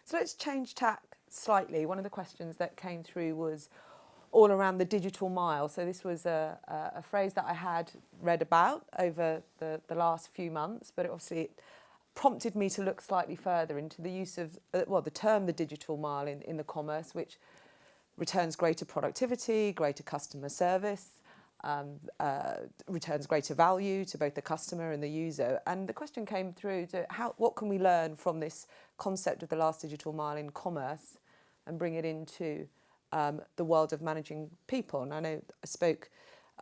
So let's change tack slightly. One of the questions that came through was all around the digital mile. So this was a phrase that I had read about over the last few months, but it prompted me to look slightly further into the use of, the term the digital mile in the commerce, which returns greater productivity, greater customer service, returns greater value to both the customer and the user. And the question came through to what can we learn from this concept of the last digital mile in commerce and bring it into the world of managing people. And I know I spoke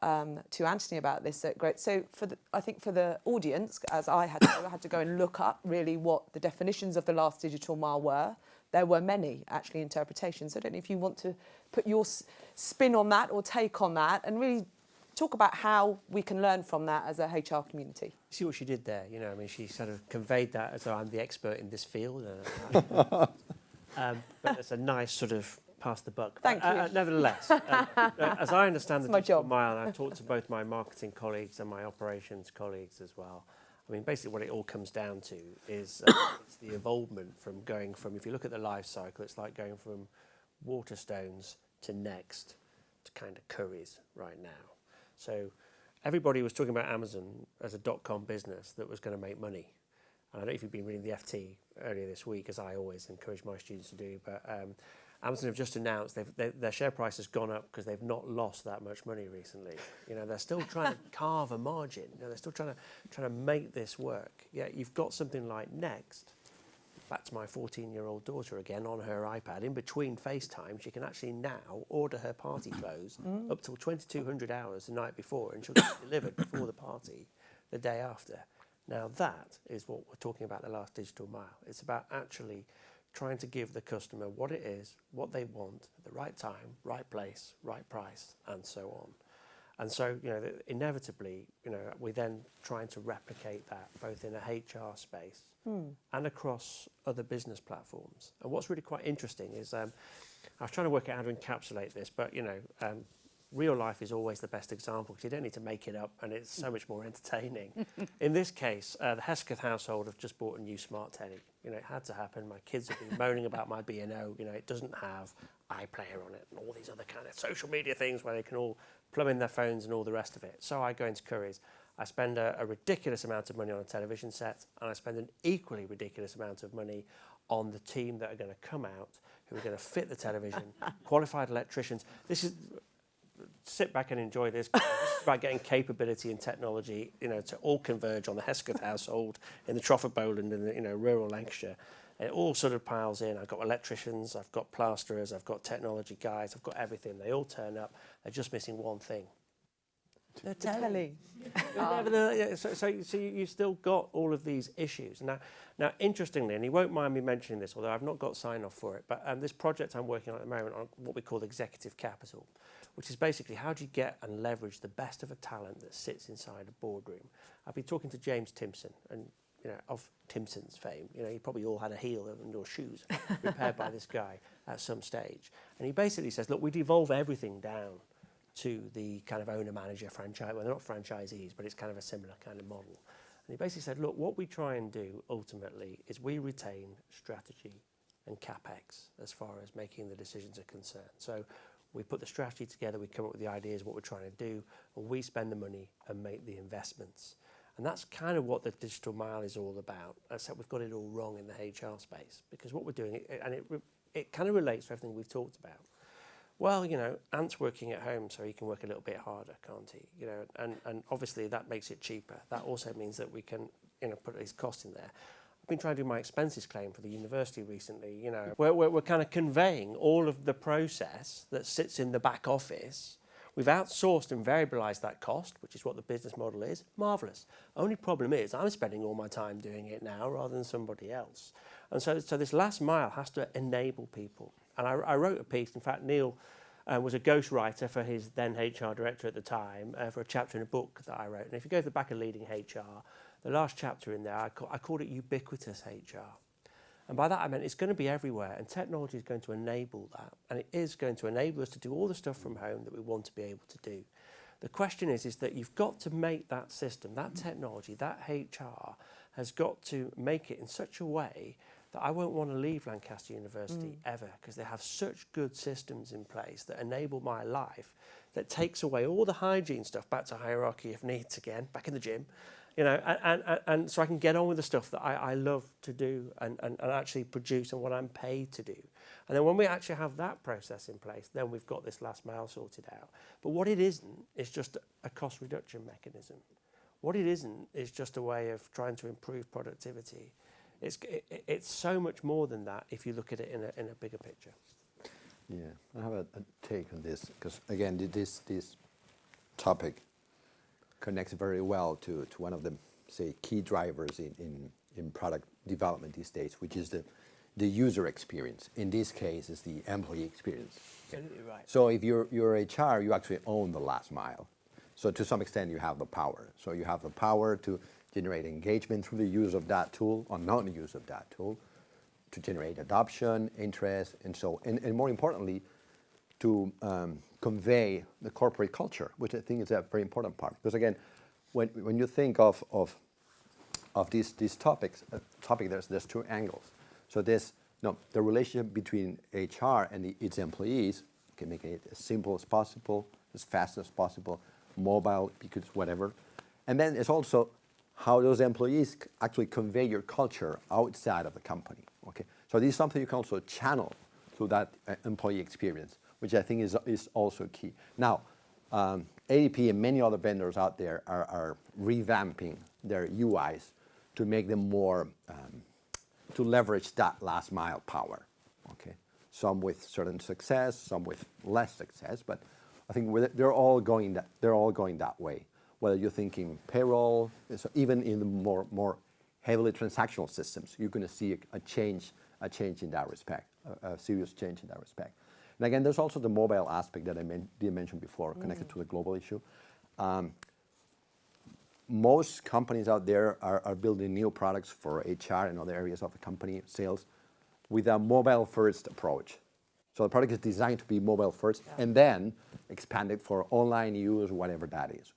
to Anthony about this at Great. So I think for the audience, as I had to go and look up really what the definitions of the last digital mile were. There were many, actually, interpretations. I don't know if you want to put your spin on that or take on that and really talk about how we can learn from that as a HR community. See what she did there? You know, I mean, she sort of conveyed that as though I'm the expert in this field. But it's a nice sort of pass the buck. Thank you. Nevertheless, as I understand the digital mile, and I've talked to both my marketing colleagues and my operations colleagues as well. I mean, basically what it all comes down to is it's the evolvement from going from, if you look at the life cycle, it's like going from Waterstones to Next to kind of Currys right now. So everybody was talking about Amazon as a .com business that was going to make money. And I don't know if you've been reading the FT earlier this week, as I always encourage my students to do, but Amazon have just announced their share price has gone up because they've not lost that much money recently. You know, they're still trying to carve a margin. You know, they're still trying to make this work. Yeah, you've got something like Next. Back to my 14-year-old daughter again on her iPad. In between FaceTime, she can actually now order her party clothes up till 2200 hours the night before, and she'll get it delivered before the party the day after. Now that is what we're talking about, the last digital mile. It's about actually trying to give the customer what it is, what they want, at the right time, right place, right price, and so on. And so, you know, inevitably, you know, we're then trying to replicate that both in a HR space and across other business platforms. And what's really quite interesting is I was trying to work out how to encapsulate this, but, you know, real life is always the best example because you don't need to make it up and it's so much more entertaining. In this case, the Hesketh household have just bought a new smart telly. You know, it had to happen. My kids have been moaning about my B&O. You know, it doesn't have iPlayer on it and all these other kind of social media things where they can all plumb in their phones and all the rest of it. So I go into Currys. I spend a ridiculous amount of money on a television set, and I spend an equally ridiculous amount of money on the team that are going to come out, who are going to fit the television, qualified electricians. This is... sit back and enjoy this. This is about getting capability and technology, you know, to all converge on the Hesketh household in the Trough of Bowland and, you know, rural Lancashire. And it all sort of piles in. I've got electricians, I've got plasterers, I've got technology guys, I've got everything. They all turn up. They're just missing one thing. The telly. So you've still got all of these issues. Now, interestingly, and you won't mind me mentioning this, although I've not got sign-off for it, but this project I'm working on at the moment on what we call executive capital, which is basically how do you get and leverage the best of a talent that sits inside a boardroom. I've been talking to James Timpson, and you know, of Timpson's fame. You know, you probably all had a heel on your shoes repaired by this guy at some stage. And he basically says, look, we devolve everything down to the kind of owner-manager franchise. Well, they're not franchisees, but it's kind of a similar kind of model. And he basically said, look, what we try and do ultimately is we retain strategy and CapEx as far as making the decisions are concerned. So we put the strategy together, we come up with the ideas, what we're trying to do, and we spend the money and make the investments. And that's kind of what the digital mile is all about, except we've got it all wrong in the HR space, because what we're doing, and it kind of relates to everything we've talked about. Well, you know, Ant's working at home, so he can work a little bit harder, can't he? You know, and obviously that makes it cheaper. That also means that we can, you know, put these costs in there. I've been trying to do my expenses claim for the university recently, you know, where we're kind of conveying all of the process that sits in the back office. We've outsourced and variabilised that cost, which is what the business model is. Marvellous. Only problem is I'm spending all my time doing it now rather than somebody else. And so this last mile has to enable people. And I wrote a piece, in fact, Neil was a ghostwriter for his then HR director at the time for a chapter in a book that I wrote. And if you go to the back of Leading HR, the last chapter in there, I called it Ubiquitous HR. And by that I meant it's going to be everywhere, and technology is going to enable that. And it is going to enable us to do all the stuff from home that we want to be able to do. The question is that you've got to make that system, that technology, that HR has got to make it in such a way that I won't want to leave Lancaster University ever, because they have such good systems in place that enable my life, that takes away all the hygiene stuff, back to hierarchy if needs again, back in the gym, you know, and so I can get on with the stuff that I love to do and actually produce and what I'm paid to do. And then when we actually have that process in place, then we've got this last mile sorted out. But what it isn't is just a cost reduction mechanism. What it isn't is just a way of trying to improve productivity. It's so much more than that if you look at it in a bigger picture. Yeah, I have a take on this, because again, this topic connects very well to one of the, say, key drivers in product development these days, which is the user experience. In this case, is the employee experience. Absolutely right. So if you're HR, you actually own the last mile. So to some extent, you have the power. So you have the power to generate engagement through the use of that tool or non-use of that tool, to generate adoption, interest, and more importantly, to convey the corporate culture, which I think is a very important part. Because again, when you think of these topics, there's two angles. So there's the relationship between HR and its employees, can make it as simple as possible, as fast as possible, mobile, because whatever. And then it's also how those employees actually convey your culture outside of the company. Okay, so this is something you can also channel through that employee experience, which I think is also key. Now, ADP and many other vendors out there are revamping their UIs to make them more, to leverage that last mile power. Okay, some with certain success, some with less success, but I think they're all going that way. Whether you're thinking payroll, so even in the more heavily transactional systems, you're going to see a change in that respect, a serious change in that respect. And again, there's also the mobile aspect that I did mention before, connected to the global issue. Most companies out there are building new products for HR and other areas of the company, sales, with a mobile-first approach. So the product is designed to be mobile-first, and then expanded for online use, whatever that is.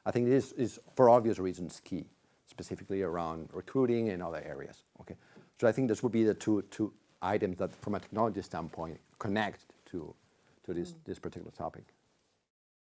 I think this is, for obvious reasons, key, specifically around recruiting and other areas. Okay, so I think this would be the two items that, from a technology standpoint, connect to this particular topic.